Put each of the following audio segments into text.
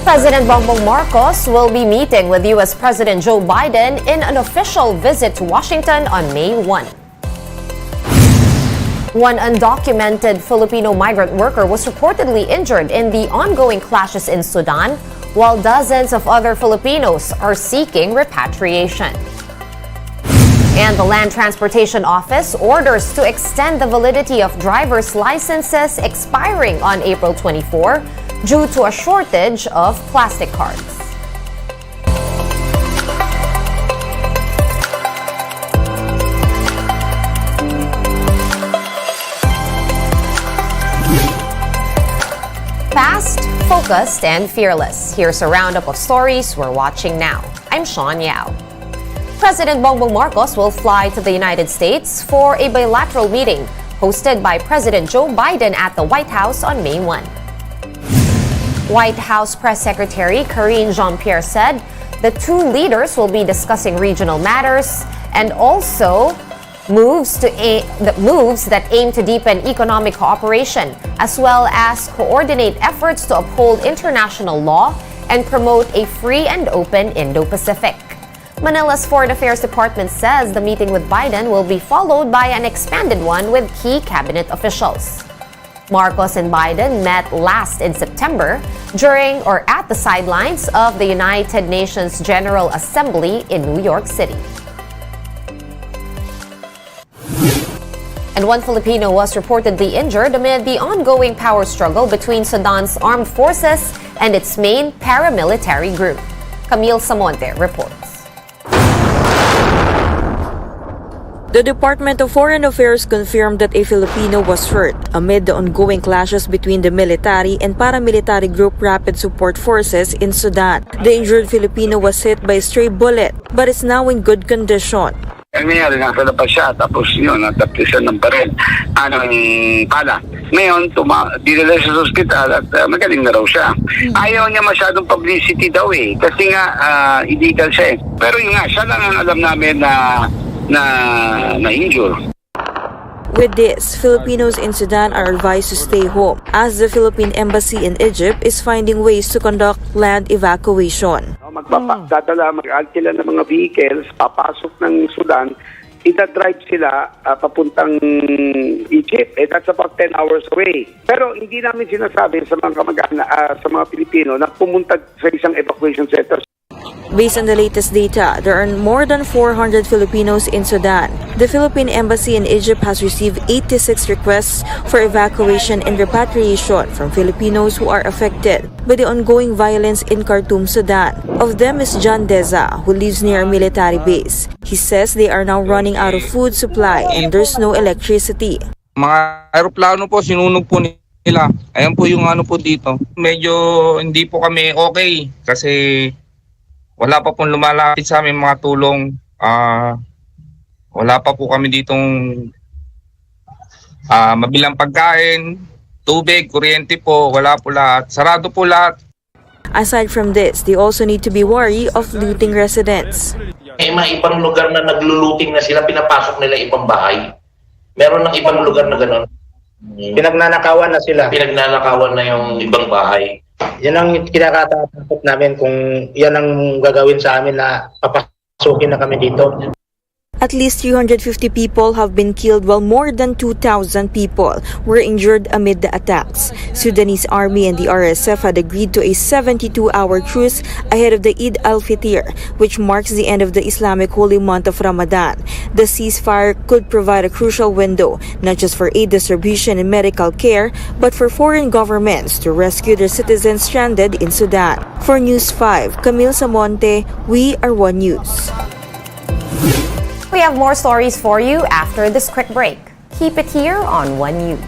President Bongbong Marcos will be meeting with U.S. President Joe Biden in an official visit to Washington on May 1. One undocumented Filipino migrant worker was reportedly injured in the ongoing clashes in Sudan, while dozens of other Filipinos are seeking repatriation. And the Land Transportation Office orders to extend the validity of driver's licenses expiring on April 24 due to a shortage of plastic cards. Fast, focused, and fearless. Here's a roundup of stories we're watching now. I'm Sean Yao. President Bongbong Marcos will fly to the United States for a bilateral meeting hosted by President Joe Biden at the White House on May 1. White House Press Secretary Karine Jean-Pierre said the two leaders will be discussing regional matters and also moves that aim to deepen economic cooperation, as well as coordinate efforts to uphold international law and promote a free and open Indo-Pacific. Manila's Foreign Affairs Department says the meeting with Biden will be followed by an expanded one with key cabinet officials. Marcos and Biden met last in September during or at the sidelines of the United Nations General Assembly in New York City. And one Filipino was reportedly injured amid the ongoing power struggle between Sudan's armed forces and its main paramilitary group. Camille Samonte reports. The Department of Foreign Affairs confirmed that a Filipino was hurt amid the ongoing clashes between the military and paramilitary group Rapid Support Forces in Sudan. The injured Filipino was hit by a stray bullet but is now in good condition. Ang nangyari, nasa labas siya, tapos yun, natapisan ng baril, pala. Ngayon, dinala siya sa ospital at magaling na raw siya. Ayaw niya masyadong publicity daw kasi nga illegal siya Pero yun nga, siya lang ang alam namin na injure. With this, Filipinos in Sudan are advised to stay home as the Philippine Embassy in Egypt is finding ways to conduct land evacuation. Magdadala sila ng mga vehicles, papasok ng Sudan, ita-drive sila papuntang Egypt. That's about 10 hours away. Pero hindi namin sinasabi sa mga sa mga Pilipino na pumunta sa isang evacuation center. Based on the latest data, there are more than 400 Filipinos in Sudan. The Philippine Embassy in Egypt has received 86 requests for evacuation and repatriation from Filipinos who are affected by the ongoing violence in Khartoum, Sudan. Of them is John Deza, who lives near a military base. He says they are now running out of food supply and there's no electricity. Mga aeroplano po, sinunog po nila. Ayan po yung po dito. Medyo hindi po kami okay kasi wala pa pong lumalapit sa amin mga tulong. Wala pa po kami ditong mabilang pagkain, tubig, kuryente po, wala po lahat. Sarado po lahat. Aside from this, they also need to be wary of looting residents. May mga ibang lugar na nagluluting na sila, pinapasok nila ibang bahay. Meron ng ibang lugar na gano'n. Pinagnanakawan na sila. Pinagnanakawan na yung ibang bahay. Yan ang kinakatakot namin kung yan ang gagawin sa amin na papasukin na kami dito. At least 350 people have been killed while more than 2,000 people were injured amid the attacks. Sudanese army and the RSF had agreed to a 72-hour truce ahead of the Eid al-Fitr, which marks the end of the Islamic holy month of Ramadan. The ceasefire could provide a crucial window, not just for aid distribution and medical care, but for foreign governments to rescue their citizens stranded in Sudan. For News 5, Camille Samonte, We Are One News. We have more stories for you after this quick break. Keep it here on One News.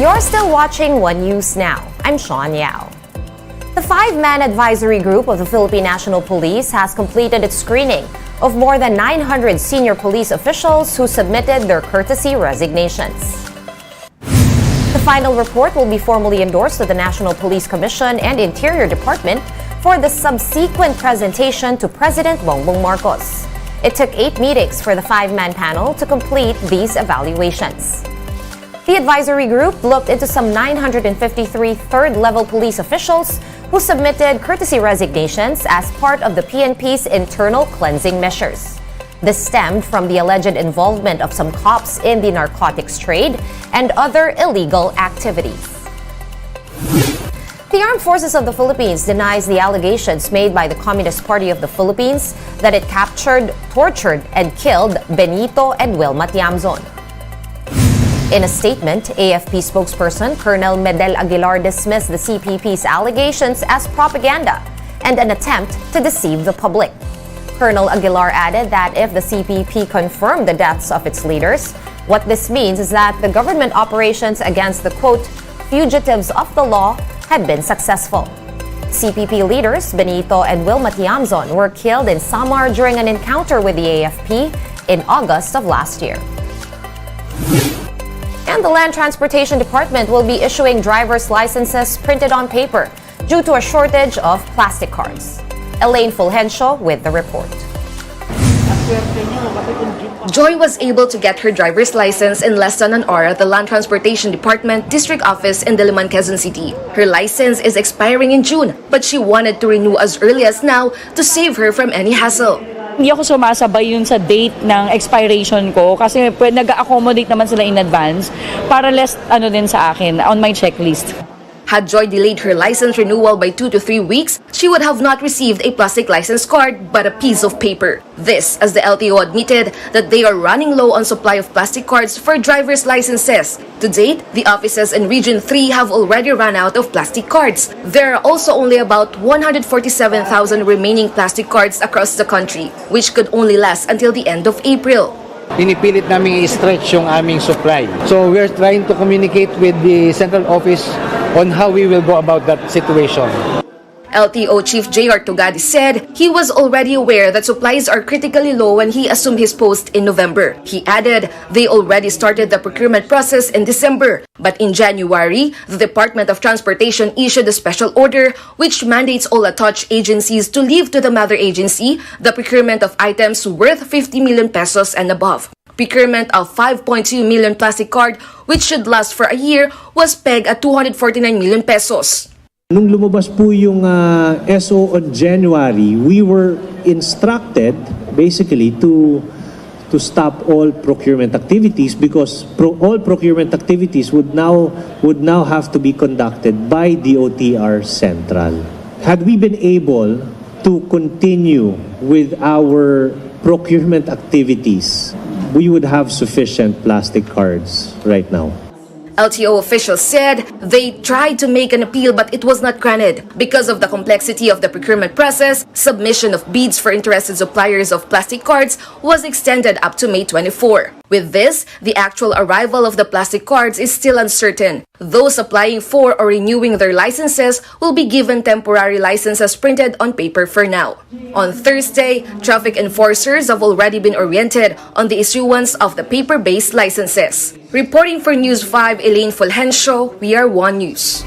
You're still watching One News Now. I'm Sean Yao. The five-man advisory group of the Philippine National Police has completed its screening of more than 900 senior police officials who submitted their courtesy resignations. The final report will be formally endorsed to the National Police Commission and Interior Department for the subsequent presentation to President Bongbong Marcos. It took 8 meetings for the five-man panel to complete these evaluations. The advisory group looked into some 953 third-level police officials who submitted courtesy resignations as part of the PNP's internal cleansing measures. This stemmed from the alleged involvement of some cops in the narcotics trade and other illegal activities. The Armed Forces of the Philippines denies the allegations made by the Communist Party of the Philippines that it captured, tortured, and killed Benito and Wilma Tiamzon. In a statement, AFP spokesperson Colonel Medel Aguilar dismissed the CPP's allegations as propaganda and an attempt to deceive the public. Colonel Aguilar added that if the CPP confirmed the deaths of its leaders, what this means is that the government operations against the, quote, fugitives of the law had been successful. CPP leaders Benito and Wilma Tiamzon were killed in Samar during an encounter with the AFP in August of last year. And the Land Transportation Department will be issuing driver's licenses printed on paper due to a shortage of plastic cards. Elaine Fulgencio with the report. Joy was able to get her driver's license in less than an hour at the Land Transportation Department District Office in Diliman, Quezon City. Her license is expiring in June, but she wanted to renew as early as now to save her from any hassle. Hindi ako sumasabay yun sa date ng expiration ko kasi nag-accommodate naman sila in advance para less din sa akin on my checklist. Had Joy delayed her license renewal by 2 to 3 weeks, she would have not received a plastic license card but a piece of paper. This, as the LTO admitted that they are running low on supply of plastic cards for driver's licenses. To date, the offices in Region 3 have already run out of plastic cards. There are also only about 147,000 remaining plastic cards across the country, which could only last until the end of April. Pinipilit namin i-stretch yung aming supply. So we're trying to communicate with the central office on how we will go about that situation. LTO Chief J.R. Tugadi said he was already aware that supplies are critically low when he assumed his post in November. He added they already started the procurement process in December. But in January, the Department of Transportation issued a special order which mandates all attached agencies to leave to the mother agency the procurement of items worth 50 million pesos and above. Procurement of 5.2 million plastic card, which should last for a year, was pegged at 249 million pesos. Nung lumabas po yung SO on January, we were instructed basically to stop all procurement activities because all procurement activities would now have to be conducted by DOTR Central. Had we been able to continue with our procurement activities, we would have sufficient plastic cards right now. LTO officials said they tried to make an appeal but it was not granted. Because of the complexity of the procurement process, submission of bids for interested suppliers of plastic cards was extended up to May 24. With this, the actual arrival of the plastic cards is still uncertain. Those applying for or renewing their licenses will be given temporary licenses printed on paper for now. On Thursday, traffic enforcers have already been oriented on the issuance of the paper-based licenses. Reporting for News 5, Elaine Fulgencio, we are One News.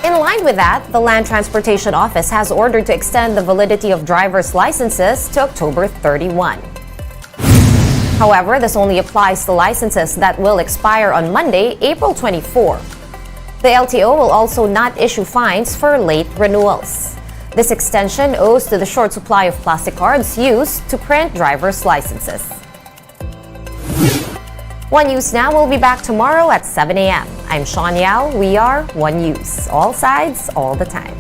In line with that, the Land Transportation Office has ordered to extend the validity of driver's licenses to October 31. However, this only applies to licenses that will expire on Monday, April 24. The LTO will also not issue fines for late renewals. This extension owes to the short supply of plastic cards used to print driver's licenses. One News Now will be back tomorrow at 7 a.m. I'm Sean Yao. We are One News. All sides, all the time.